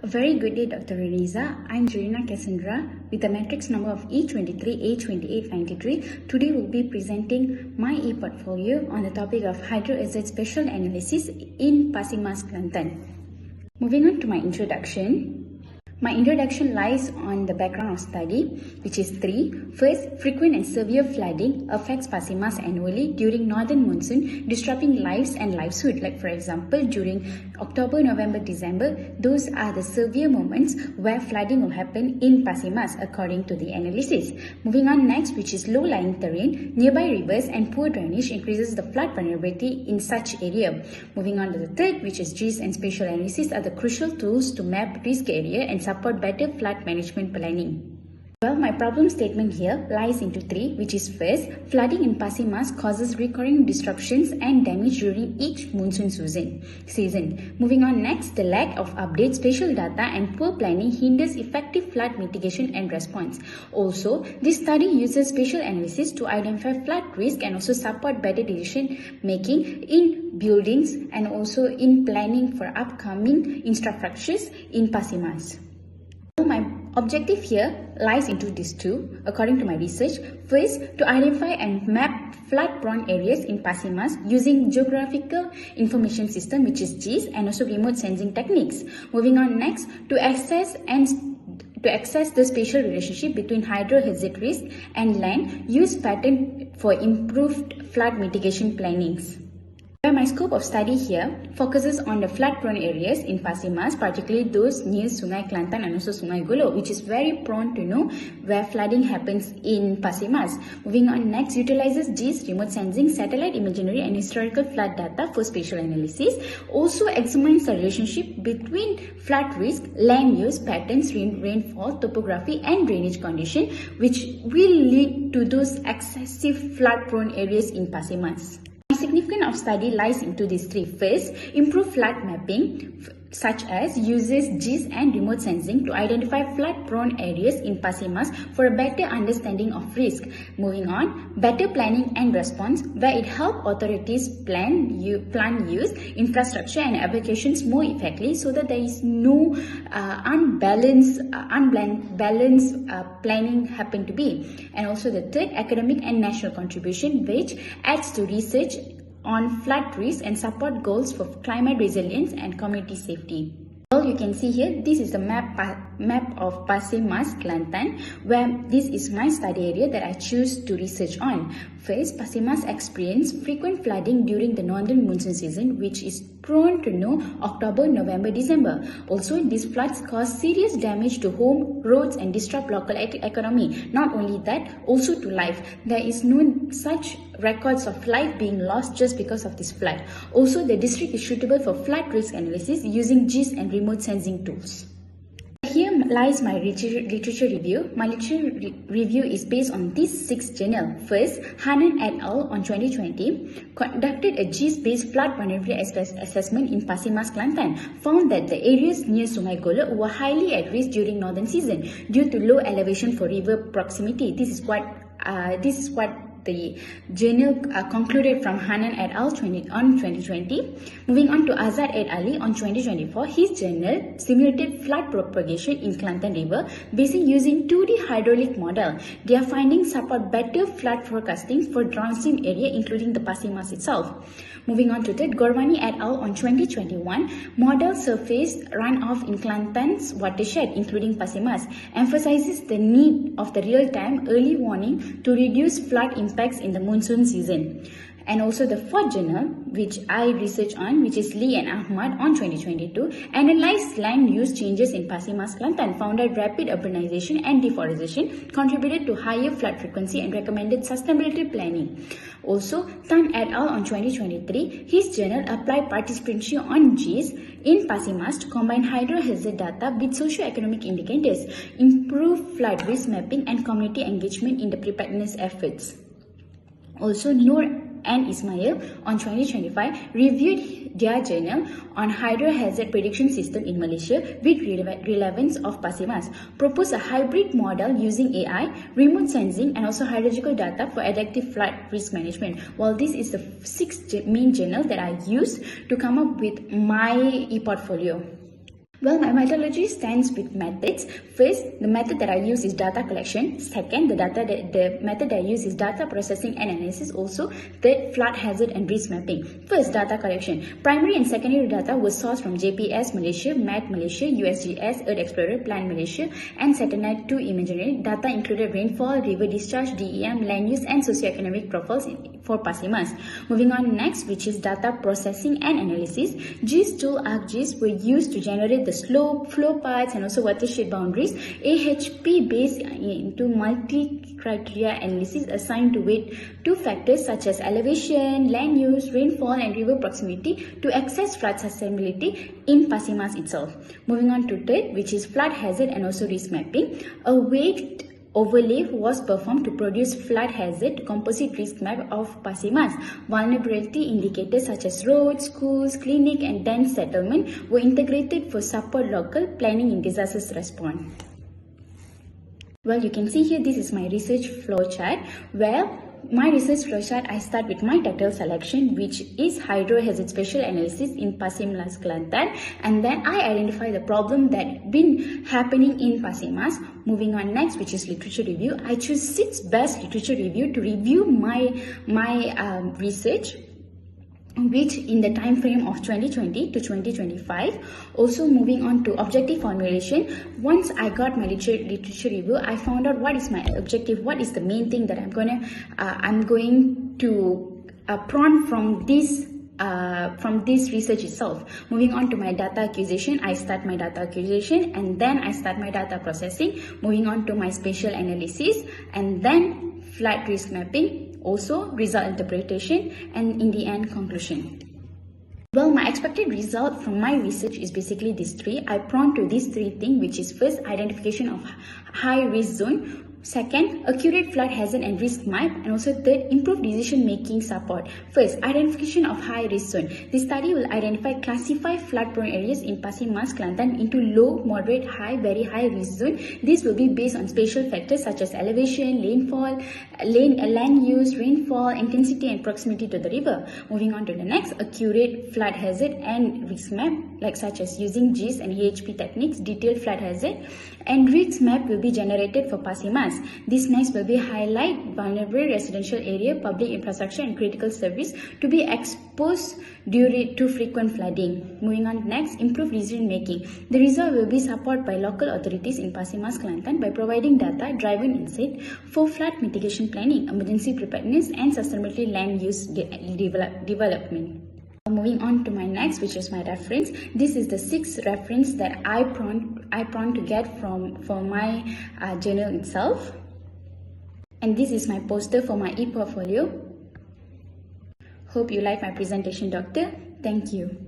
A very good day, Dr. Reza. I'm Jorina Cassandra with the matrix number of E23A2893. Today we'll be presenting my e-portfolio on the topic of hydroacid special analysis in Pasir Mas, Kelantan. Moving on to my introduction. My introduction lies on the background of study, which is 3. First, frequent and severe flooding affects Pasir Mas annually during northern monsoon, disrupting lives and livelihood. Like for example, during October, November, December, those are the severe moments where flooding will happen in Pasir Mas according to the analysis. Moving on next, which is low-lying terrain, nearby rivers and poor drainage increases the flood vulnerability in such area. Moving on to the third, which is GIS and spatial analysis are the crucial tools to map risk area and support better flood management planning. Well, my problem statement here lies into 3, which is first, flooding in Pasir Mas causes recurring disruptions and damage during each monsoon season. Moving on next, the lack of updated spatial data and poor planning hinders effective flood mitigation and response. Also, this study uses spatial analysis to identify flood risk and also support better decision making in buildings and also in planning for upcoming infrastructures in Pasir Mas. My objective here lies into these 2, according to my research. First, to identify and map flood-prone areas in Pasir Mas using Geographical Information System, which is GIS, and also remote sensing techniques. Moving on next, to assess the spatial relationship between hydrohazard risk and land use pattern for improved flood mitigation plannings. My scope of study here focuses on the flood-prone areas in Pasir Mas, particularly those near Sungai Kelantan and also Sungai Golo, which is very prone to know where flooding happens in Pasir Mas. Moving on next, utilizes GIS, remote sensing, satellite imagery and historical flood data for spatial analysis. Also examines the relationship between flood risk, land use patterns, rainfall, topography and drainage condition, which will lead to those excessive flood-prone areas in Pasir Mas. Significance of study lies into these 3. First, improve flood mapping, such as uses GIS and remote sensing to identify flood-prone areas in Pasir Mas for a better understanding of risk. Moving on, better planning and response, where it helps authorities plan use, infrastructure and applications more effectively so that there is no unbalanced planning happen to be. And also the third, academic and national contribution, which adds to research on flood risk and support goals for climate resilience and community safety. Well, you can see here, this is the map of Pasir Mas, Kelantan, where this is my study area that I choose to research on. First, Pasir Mas experienced frequent flooding during the northern monsoon season, which is prone to know October, November, December. Also, these floods cause serious damage to home, roads and disrupt local economy. Not only that, also to life. There is no such records of life being lost just because of this flood. Also, the district is suitable for flood risk analysis using GIS and remote sensing tools. Here lies my literature review. My literature review is based on these 6 journals. First, Hanan et al. On 2020 conducted a GIS-based flood vulnerability assessment in Pasir Mas, Kelantan, found that the areas near Sungai Golo were highly at risk during northern season due to low elevation for river proximity. This is what the journal concluded from Hanan et al. On 2020. Moving on to Azad et al. On 2024, his journal simulated flood propagation in Kelantan River using 2D hydraulic model. Their findings support better flood forecasting for downstream area including the Pasir Mas itself. Moving on to that, Gorwani et al. On 2021, model surface runoff in Kelantan's watershed including Pasir Mas, emphasizes the need of the real-time early warning to reduce flood impacts in the monsoon season. And also the 4th journal, which I research on, which is Lee and Ahmad on 2022, analyzed land use changes in Pasir Mas, Kelantan, found that rapid urbanization and deforestation contributed to higher flood frequency and recommended sustainability planning. Also, Tan et al. On 2023, his journal applied participation on GIS in Pasir Mas to combine hydrohazard data with socio-economic indicators, improve flood risk mapping and community engagement in the preparedness efforts. Also, Noor and Ismail on 2025 reviewed their journal on hydrohazard prediction system in Malaysia with relevance of Pasir Mas, proposed a hybrid model using AI, remote sensing and also hydrological data for adaptive flood risk management. Well, this is the 6 main journals that I used to come up with my e-portfolio. Well, my methodology stands with methods. First, the method that I use is data collection. Second, the method that I use is data processing and analysis. Also, third, flood hazard and risk mapping. First, data collection. Primary and secondary data was sourced from GPS Malaysia, MAT Malaysia, USGS, Earth Explorer, Plan Malaysia, and Satellite 2 imagery. Data included rainfall, river discharge, DEM, land use, and socioeconomic profiles for Pasimas.Moving on next, which is data processing and analysis. GIS tool ArcGIS were used to generate the slope, flow paths, and also watershed boundaries. AHP based into multi-criteria analysis assigned to weight two factors such as elevation, land use, rainfall, and river proximity to assess flood sustainability in Pasimas itself. Moving on to third, which is flood hazard and also risk mapping. A weight overlay was performed to produce flood hazard composite risk map of Pasimas. Vulnerability indicators such as roads, schools, clinic, and dense settlement were integrated for support local planning in disasters response. Well, you can see here this is my research flowchart. Well, my research flowchart, I start with my title selection, which is Hydro Hazard Special Analysis in Pasimas, Kelantan, and then I identify the problem that been happening in Pasimas. Moving on next, which is literature review. I choose 6 best literature review to review my research, which in the time frame of 2020 to 2025. Also moving on to objective formulation. Once I got my literature review, I found out what is my objective, what is the main thing that I'm going to prompt from this research itself. Moving on to my data acquisition, I start my data acquisition and then I start my data processing. Moving on to my spatial analysis and then flood risk mapping, also result interpretation, and in the end conclusion. Well, my expected result from my research is basically these 3. I prompt to these 3 things, which is first, identification of high risk zone. Second, accurate flood hazard and risk map, and also third, improved decision making support. First, identification of high risk zone. This study will classify flood prone areas in Pasimas, Kelantan into low, moderate, high, very high risk zone. This will be based on spatial factors such as elevation, rainfall, land use, rainfall, intensity, and proximity to the river. Moving on to the next, accurate flood hazard and risk map, like such as using GIS and AHP techniques, detailed flood hazard and risk map will be generated for Pasimas. This next will be highlight vulnerable residential area, public infrastructure, and critical service to be exposed due to frequent flooding. Moving on next, improve decision making. The result will be support by local authorities in Pasimas, Kelantan by providing data-driven insight for flood mitigation planning, emergency preparedness, and sustainability land use development. Moving on to my next, which is my reference. This is the 6 reference that I prompt to get from my journal itself. And this is my poster for my e-portfolio. Hope you like my presentation, Doctor. Thank you.